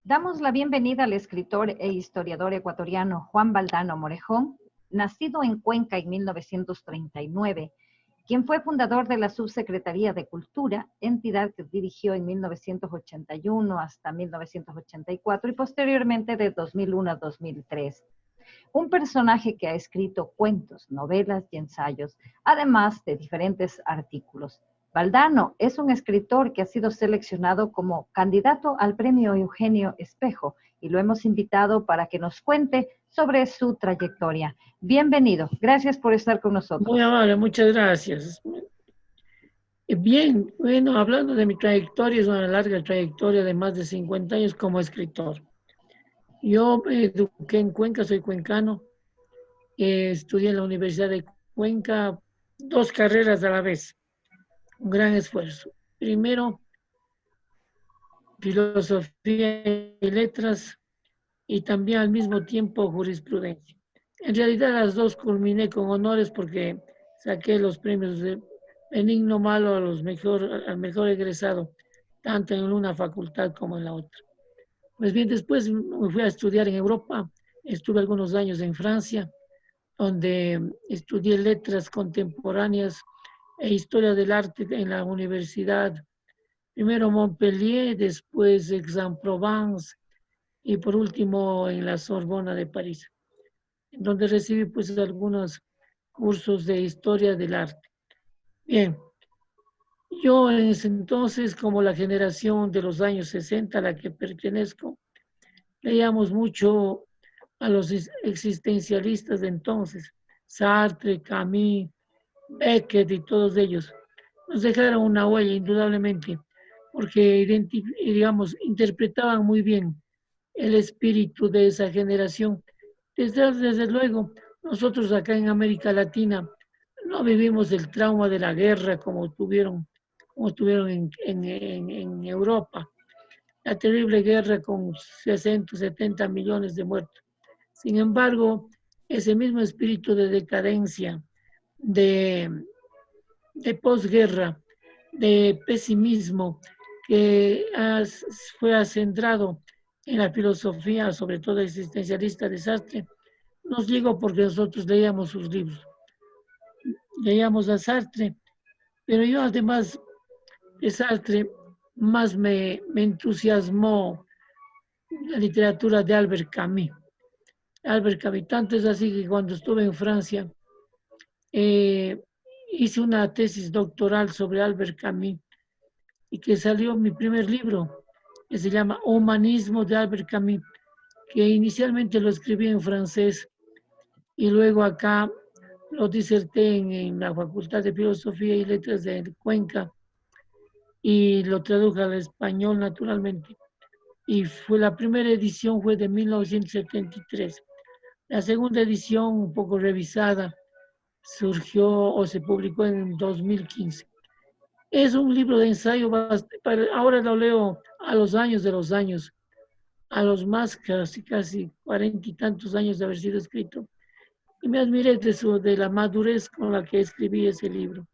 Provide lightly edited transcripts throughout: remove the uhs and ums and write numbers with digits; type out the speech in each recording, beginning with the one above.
Damos la bienvenida al escritor e historiador ecuatoriano Juan Valdano Morejón, nacido en Cuenca en 1939, quien fue fundador de la Subsecretaría de Cultura, entidad que dirigió en 1981 hasta 1984 y posteriormente de 2001 a 2003. Un personaje que ha escrito cuentos, novelas y ensayos, además de diferentes artículos. Valdano es un escritor que ha sido seleccionado como candidato al premio Eugenio Espejo y lo hemos invitado para que nos cuente sobre su trayectoria. Bienvenido, gracias por estar con nosotros. Muy amable, muchas gracias. Bien, bueno, hablando de mi trayectoria, es una larga trayectoria de más de 50 años como escritor. Yo me eduqué en Cuenca, soy cuencano, estudié en la Universidad de Cuenca 2 carreras a la vez, un gran esfuerzo. Primero, filosofía y letras y también al mismo tiempo jurisprudencia. En realidad las 2 culminé con honores porque saqué los premios de Benigno Malo al mejor egresado, tanto en una facultad como en la otra. Pues bien, después me fui a estudiar en Europa, estuve algunos años en Francia, donde estudié letras contemporáneas e historia del arte en la universidad, primero Montpellier, después Aix-en-Provence y por último en la Sorbona de París, donde recibí pues algunos cursos de historia del arte. Bien, yo en ese entonces, como la generación de los años 60 a la que pertenezco, leíamos mucho a los existencialistas de entonces, Sartre, Camus, Beckett y todos ellos. Nos dejaron una huella indudablemente, porque digamos, interpretaban muy bien el espíritu de esa generación. Desde luego, nosotros acá en América Latina no vivimos el trauma de la guerra como tuvieron en Europa, la terrible guerra con 60, 70 millones de muertos. Sin embargo, ese mismo espíritu de decadencia, de posguerra, de pesimismo que fue acentrado en la filosofía, sobre todo existencialista de Sartre, nos llegó porque nosotros leíamos sus libros. Leíamos a Sartre, pero yo además de Sartre, más me entusiasmó la literatura de Albert Camus. Albert Camus, tanto es así que cuando estuve en Francia, hice una tesis doctoral sobre Albert Camus y que salió mi primer libro, que se llama Humanismo de Albert Camus, que inicialmente lo escribí en francés y luego acá lo diserté en la Facultad de Filosofía y Letras de Cuenca y lo traduje al español naturalmente. Y la primera edición fue de 1973. La segunda edición, un poco revisada, surgió o se publicó en 2015. Es un libro de ensayo, ahora lo leo a los años de los años, a los más casi 40 y tantos años de haber sido escrito. Y me admiré de la madurez con la que escribí ese libro.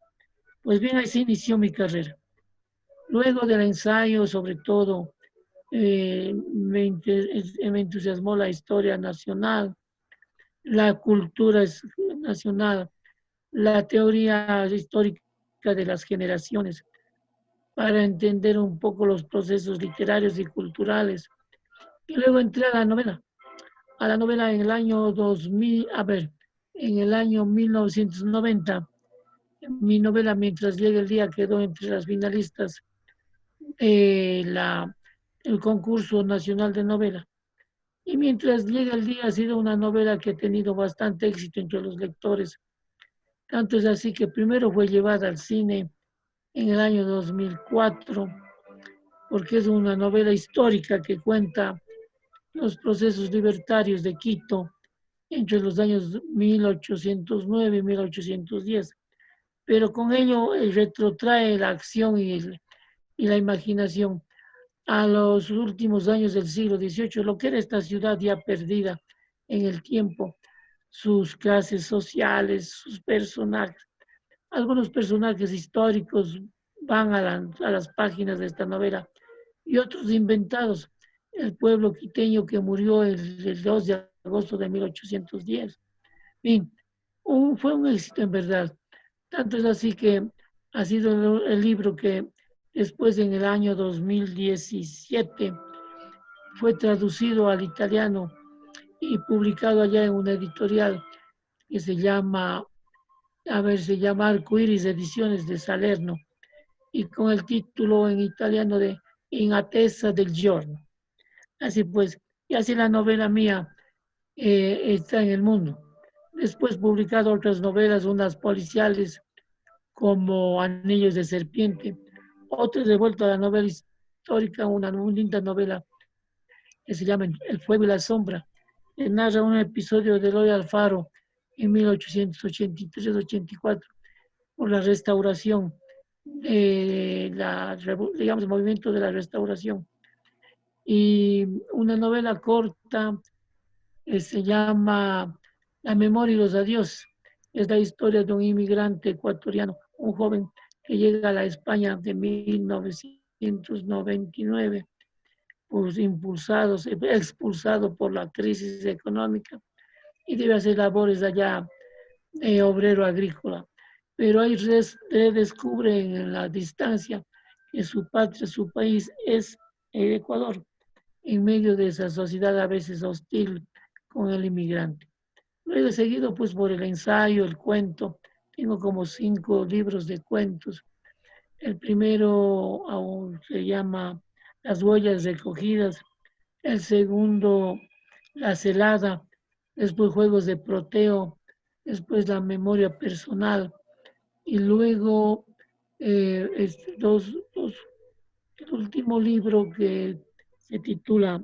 Pues bien, así inició mi carrera. Luego del ensayo, sobre todo, me entusiasmó la historia nacional, la cultura nacional, la teoría histórica de las generaciones, para entender un poco los procesos literarios y culturales. Y luego entré a la novela en el año 2000, en el año 1990. Mi novela Mientras llega el día quedó entre las finalistas el concurso nacional de novela. Y Mientras llega el día ha sido una novela que ha tenido bastante éxito entre los lectores. Tanto es así que primero fue llevada al cine en el año 2004, porque es una novela histórica que cuenta los procesos libertarios de Quito entre los años 1809 y 1810. Pero con ello retrotrae la acción y la imaginación a los últimos años del siglo XVIII, lo que era esta ciudad ya perdida en el tiempo, sus clases sociales, sus personajes, algunos personajes históricos van a las páginas de esta novela y otros inventados. El pueblo quiteño que murió el 2 de agosto de 1810. Bien, fue un éxito en verdad. Tanto es así que ha sido el libro que después en el año 2017 fue traducido al italiano y publicado allá en una editorial que se llama Arcoiris Ediciones de Salerno, y con el título en italiano de In attesa del giorno. Así pues, y así la novela mía está en el mundo. Después publicado otras novelas, unas policiales como Anillos de Serpiente, otras de vuelta a la novela histórica, una muy linda novela que se llama El Fuego y la Sombra, que narra un episodio de Eloy Alfaro en 1883-84 por la restauración, digamos, el movimiento de la restauración. Y una novela corta que se llama La memoria y los adiós. Es la historia de un inmigrante ecuatoriano, un joven que llega a la España de 1999, pues expulsado por la crisis económica y debe hacer labores allá, obrero agrícola. Pero ahí redescubre en la distancia que su patria, su país es el Ecuador, en medio de esa sociedad a veces hostil con el inmigrante. Luego seguido pues por el ensayo, el cuento. Tengo como 5 libros de cuentos. El primero aún se llama Las huellas recogidas. El segundo, La celada. Después Juegos de Proteo. Después La memoria personal. Y luego el último libro que se titula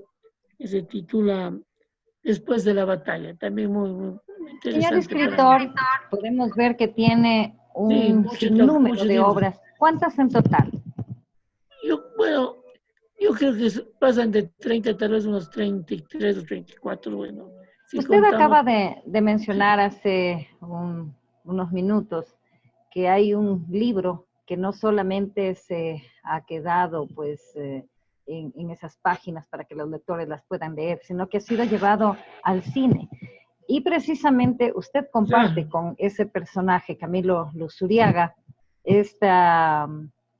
Después de la batalla. También muy Señor interesante para mí. escritor, podemos ver que tiene Sí, un sinnúmero muchos de libros. obras. ¿Cuántas en total? Bueno, yo creo que pasan de 30, tal vez unos 33 o 34, bueno, si Usted contamos. acaba de mencionar hace unos minutos que hay un libro que no solamente se ha quedado pues en esas páginas para que los lectores las puedan leer, sino que ha sido llevado al cine. Y precisamente usted comparte Claro. con ese personaje, Camilo Luzuriaga, esta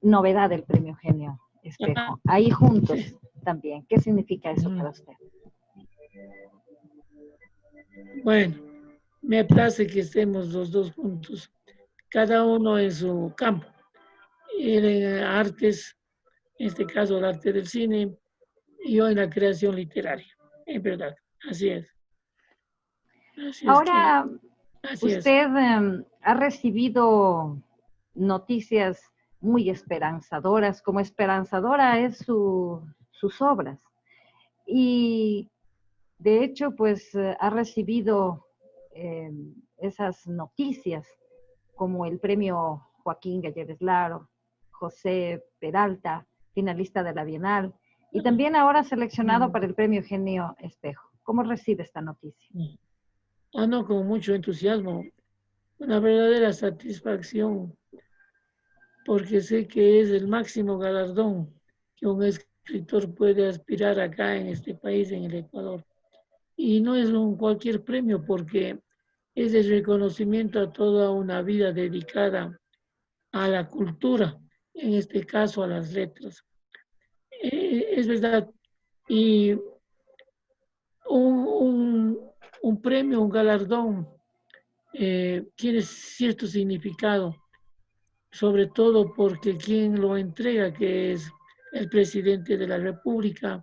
novedad del Premio Genio Espejo. Ahí juntos Sí. también. ¿Qué significa eso para usted? Bueno, me place que estemos los dos juntos, cada uno en su campo. En artes, en este caso el arte del cine, y yo en la creación literaria, en verdad, así es. Así es que, Ahora, así es. usted ha recibido noticias muy esperanzadoras, como esperanzadora es sus obras. Y de hecho, pues ha recibido eh, esas noticias como el premio Joaquín Gallegos Laro, José Peralta, finalista de la Bienal, y también ahora seleccionado para el premio Genio Espejo. ¿Cómo recibe esta noticia? No, con mucho entusiasmo, una verdadera satisfacción, porque sé que es el máximo galardón que un escritor puede aspirar acá en este país, en el Ecuador. Y no es cualquier premio, porque es el reconocimiento a toda una vida dedicada a la cultura, en este caso a las letras. Es verdad, y un, un premio, un galardón, tiene cierto significado, sobre todo porque quien lo entrega, que es el presidente de la República,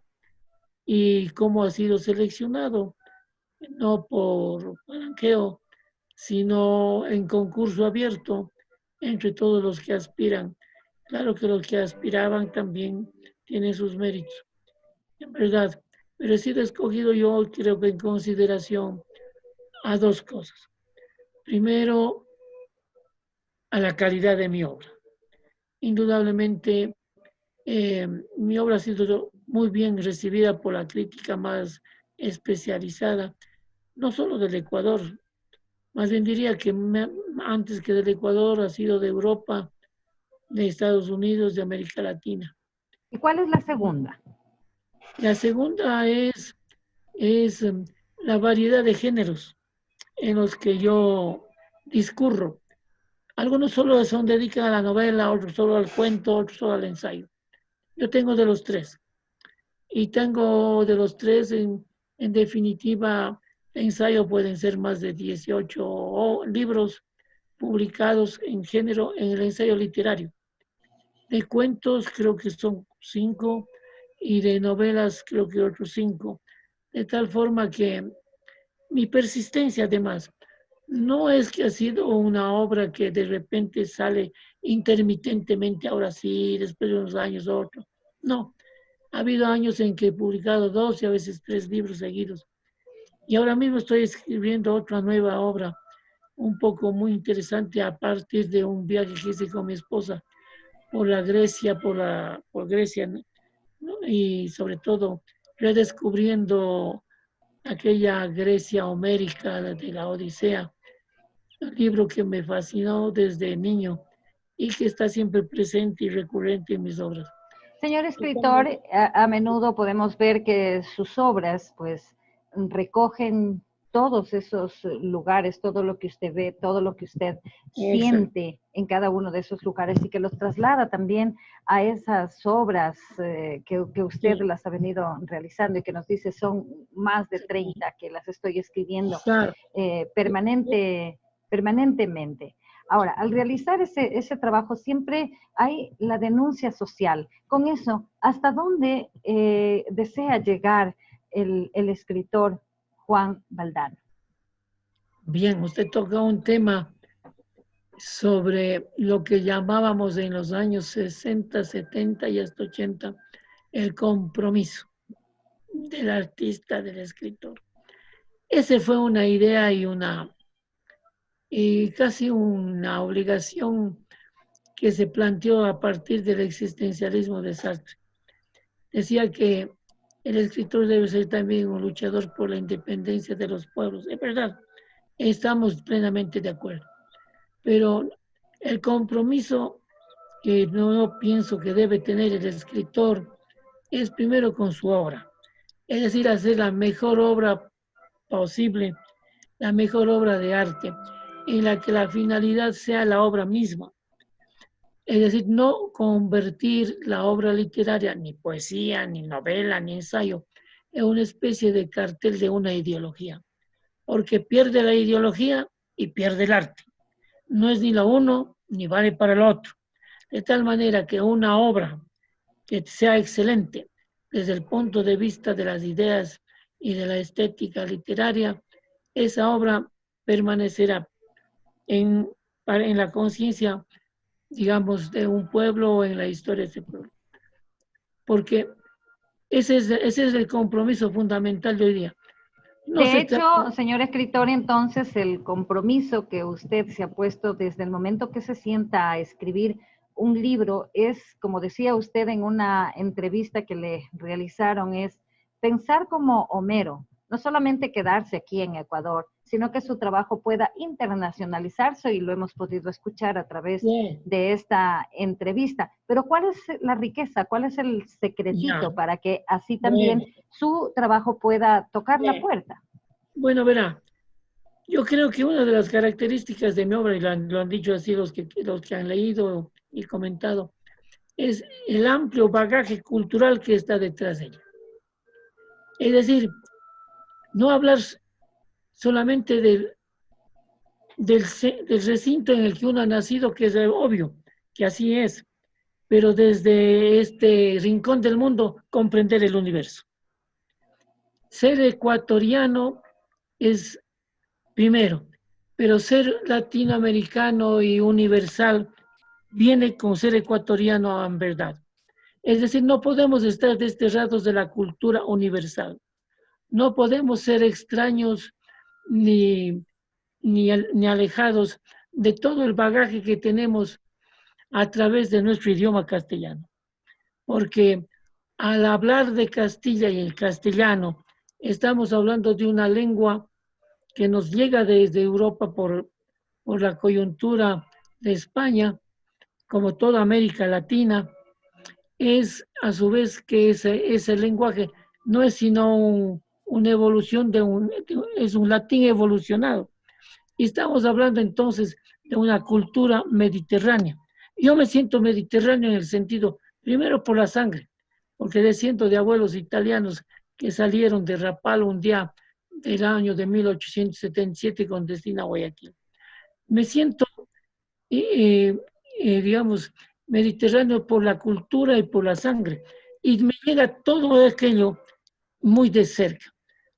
y cómo ha sido seleccionado, no por palanqueo, sino en concurso abierto entre todos los que aspiran. Claro que los que aspiraban también tienen sus méritos, en verdad, pero he sido escogido yo, creo que en consideración a 2 cosas. Primero, a la calidad de mi obra. Indudablemente, mi obra ha sido muy bien recibida por la crítica más especializada, no solo del Ecuador, Más bien diría que antes que del Ecuador ha sido de Europa, de Estados Unidos, de América Latina. ¿Y cuál es la segunda? La segunda es la variedad de géneros en los que yo discurro. Algunos solo son dedicados a la novela, otros solo al cuento, otros solo al ensayo. Yo tengo de los tres. Y tengo de los tres, en definitiva, ensayo pueden ser más de 18 libros publicados en género en el ensayo literario. De cuentos creo que son 5 y de novelas creo que otros 5. De tal forma que mi persistencia además no es que ha sido una obra que de repente sale intermitentemente, ahora sí, después de unos años otro. No, ha habido años en que he publicado 2 y a veces 3 libros seguidos. Y ahora mismo estoy escribiendo otra nueva obra, un poco muy interesante a partir de un viaje que hice con mi esposa por la Grecia, por Grecia, ¿no? Y sobre todo redescubriendo aquella Grecia homérica de la Odisea, un libro que me fascinó desde niño y que está siempre presente y recurrente en mis obras. Señor escritor, a menudo podemos ver que sus obras pues recogen todos esos lugares, todo lo que usted ve, todo lo que usted Exacto. siente en cada uno de esos lugares y que los traslada también a esas obras que usted Sí, las ha venido realizando y que nos dice son más de 30 que las estoy escribiendo claro. permanentemente. Ahora, al realizar ese trabajo siempre hay la denuncia social. Con eso, ¿hasta dónde desea llegar el escritor Juan Valdano? Bien, usted toca un tema sobre lo que llamábamos en los años 60, 70 y hasta 80 el compromiso del artista, del escritor. Esa fue una idea y casi una obligación que se planteó a partir del existencialismo de Sartre. Decía que el escritor debe ser también un luchador por la independencia de los pueblos. Es verdad, estamos plenamente de acuerdo, pero el compromiso que no pienso que debe tener el escritor es primero con su obra, es decir, hacer la mejor obra posible, la mejor obra de arte, en la que la finalidad sea la obra misma. Es decir, no convertir la obra literaria, ni poesía, ni novela, ni ensayo, en una especie de cartel de una ideología, porque pierde la ideología y pierde el arte. No es ni lo uno ni vale para el otro. De tal manera que una obra que sea excelente desde el punto de vista de las ideas y de la estética literaria, esa obra permanecerá en la conciencia, digamos, de un pueblo o en la historia de ese pueblo. Porque ese es el compromiso fundamental de hoy día. No De se trata, hecho, señor escritor, entonces el compromiso que usted se ha puesto desde el momento que se sienta a escribir un libro es, como decía usted en una entrevista que le realizaron, es pensar como Homero, no solamente quedarse aquí en Ecuador, sino que su trabajo pueda internacionalizarse y lo hemos podido escuchar a través yeah, de esta entrevista. Pero ¿cuál es la riqueza? ¿Cuál es el yeah, secretito para que así bueno, también su trabajo pueda tocar la yeah. puerta? Bueno, verá, yo creo que una de las características de mi obra, y lo han dicho así los que han leído y comentado, es el amplio bagaje cultural que está detrás de ella. Es decir, no hablar solamente del recinto en el que uno ha nacido, que es obvio que así es, pero desde este rincón del mundo comprender el universo. Ser ecuatoriano es primero, pero ser latinoamericano y universal viene con ser ecuatoriano en verdad. Es decir, no podemos estar desterrados de la cultura universal. No podemos ser extraños ni, ni alejados de todo el bagaje que tenemos a través de nuestro idioma castellano. Porque al hablar de Castilla y el castellano, estamos hablando de una lengua que nos llega desde Europa por la coyuntura de España, como toda América Latina, es a su vez que ese lenguaje no es sino una evolución es un latín evolucionado. Y estamos hablando entonces de una cultura mediterránea. Yo me siento mediterráneo en el sentido, primero por la sangre, porque desciendo de abuelos italianos que salieron de Rapallo un día del año de 1877 con destino a Guayaquil. Me siento, digamos, mediterráneo por la cultura y por la sangre. Y me llega todo aquello muy de cerca.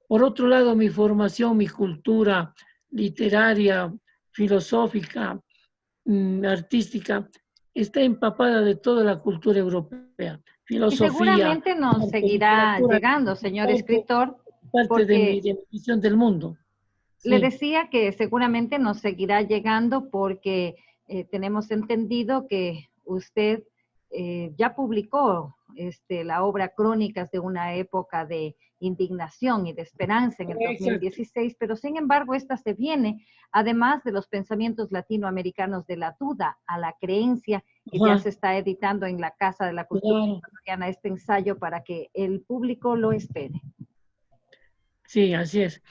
Por otro lado, mi formación, mi cultura literaria, filosófica, artística, está empapada de toda la cultura europea. Y Filosofía, seguramente nos arte, seguirá literatura, llegando, señor parte, escritor, parte porque de mi visión del mundo. le Sí, decía que seguramente nos seguirá llegando porque tenemos entendido que usted ya publicó la obra Crónicas de una época de indignación y de esperanza en el exacto. 2016, pero sin embargo esta se viene, además de los pensamientos latinoamericanos de la duda a la creencia, que ya Ajá, se está editando en la Casa de la Cultura claro. Ecuatoriana, este ensayo para que el público lo espere. Sí, así es.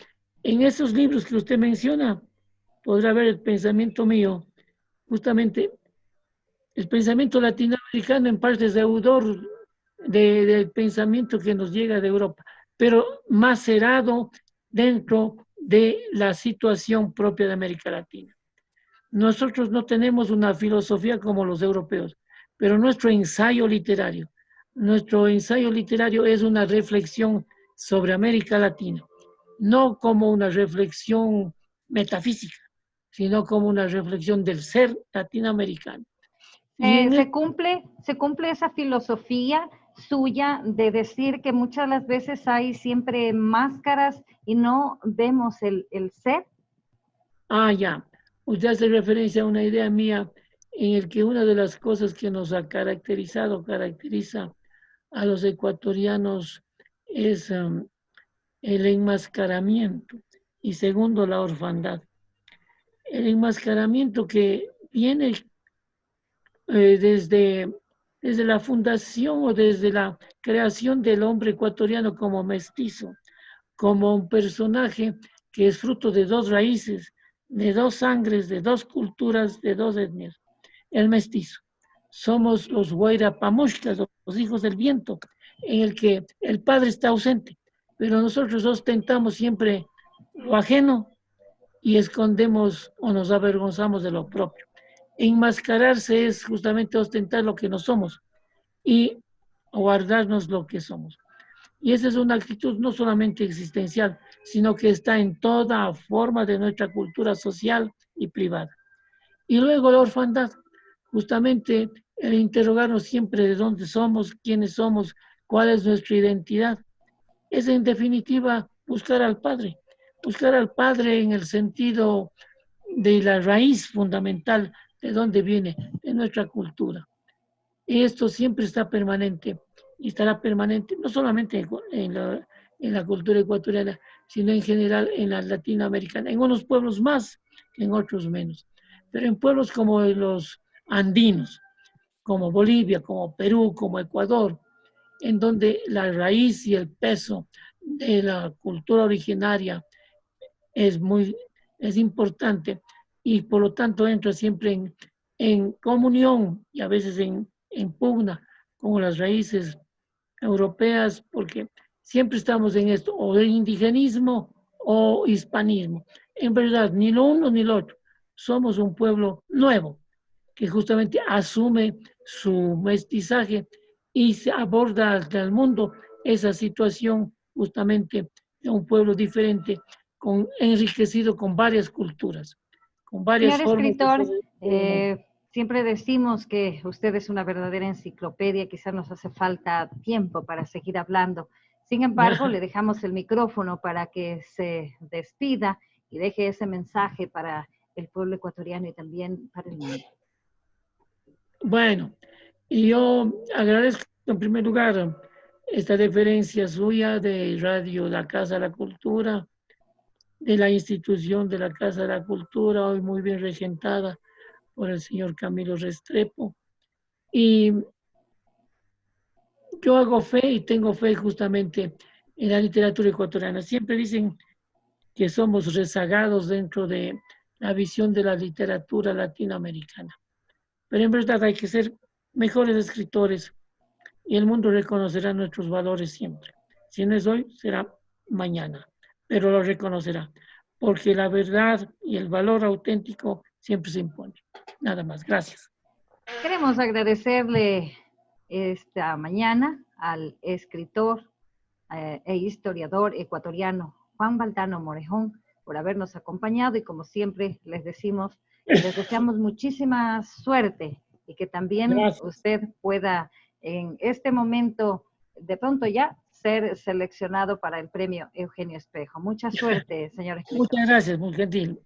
En esos libros que usted menciona, podrá ver el pensamiento mío, justamente el pensamiento latinoamericano en parte es deudor del pensamiento que nos llega de Europa, pero macerado dentro de la situación propia de América Latina. Nosotros no tenemos una filosofía como los europeos, pero nuestro ensayo literario es una reflexión sobre América Latina, no como una reflexión metafísica, sino como una reflexión del ser latinoamericano. Y en Se cumple esa filosofía suya de decir que muchas las veces hay siempre máscaras y no vemos el ser. ya, usted hace referencia a una idea mía en el que una de las cosas que nos ha caracteriza a los ecuatorianos es el enmascaramiento y segundo, la orfandad. El enmascaramiento que viene desde la fundación o desde la creación del hombre ecuatoriano como mestizo, como un personaje que es fruto de dos raíces, de dos sangres, de dos culturas, de dos etnias. El mestizo. Somos los Huayrapamushkas, los hijos del viento, en el que el padre está ausente, pero nosotros ostentamos siempre lo ajeno y escondemos o nos avergonzamos de lo propio. Enmascararse es justamente ostentar lo que no somos y guardarnos lo que somos. Y esa es una actitud no solamente existencial, sino que está en toda forma de nuestra cultura social y privada. Y luego la orfandad, justamente el interrogarnos siempre de dónde somos, quiénes somos, cuál es nuestra identidad, es en definitiva buscar al Padre en el sentido de la raíz fundamental de dónde viene, de nuestra cultura. Y esto siempre está permanente y estará permanente, no solamente en la cultura ecuatoriana, sino en general en la latinoamericana, en unos pueblos más, en otros menos. Pero en pueblos como los andinos, como Bolivia, como Perú, como Ecuador, en donde la raíz y el peso de la cultura originaria es es importante y por lo tanto entra siempre en comunión y a veces en pugna con las raíces europeas, porque siempre estamos en esto, o de indigenismo o hispanismo. En verdad, ni lo uno ni lo otro. Somos un pueblo nuevo que justamente asume su mestizaje y se aborda hacia el mundo esa situación justamente de un pueblo diferente, enriquecido con varias culturas, con varias Señor formas de escritor, ser el mundo. siempre decimos que usted es una verdadera enciclopedia, quizás nos hace falta tiempo para seguir hablando. Sin embargo, le dejamos el micrófono para que se despida y deje ese mensaje para el pueblo ecuatoriano y también para el mundo. Bueno, y yo agradezco en primer lugar esta deferencia suya de Radio La Casa de la Cultura, de la institución de la Casa de la Cultura, hoy muy bien regentada por el señor Camilo Restrepo. Y yo hago fe y tengo fe justamente en la literatura ecuatoriana. Siempre dicen que somos rezagados dentro de la visión de la literatura latinoamericana. Pero en verdad hay que ser mejores escritores y el mundo reconocerá nuestros valores siempre. Si no es hoy, será mañana, pero lo reconocerá, porque la verdad y el valor auténtico siempre se impone. Nada más, gracias. Queremos agradecerle esta mañana al escritor e historiador ecuatoriano Juan Valdano Morejón por habernos acompañado y como siempre les decimos, les deseamos muchísima suerte y que también Gracias. usted pueda en este momento de pronto ya ser seleccionado para el premio Eugenio Espejo. Mucha suerte, señor escritor. Muchas gracias, muy gentil.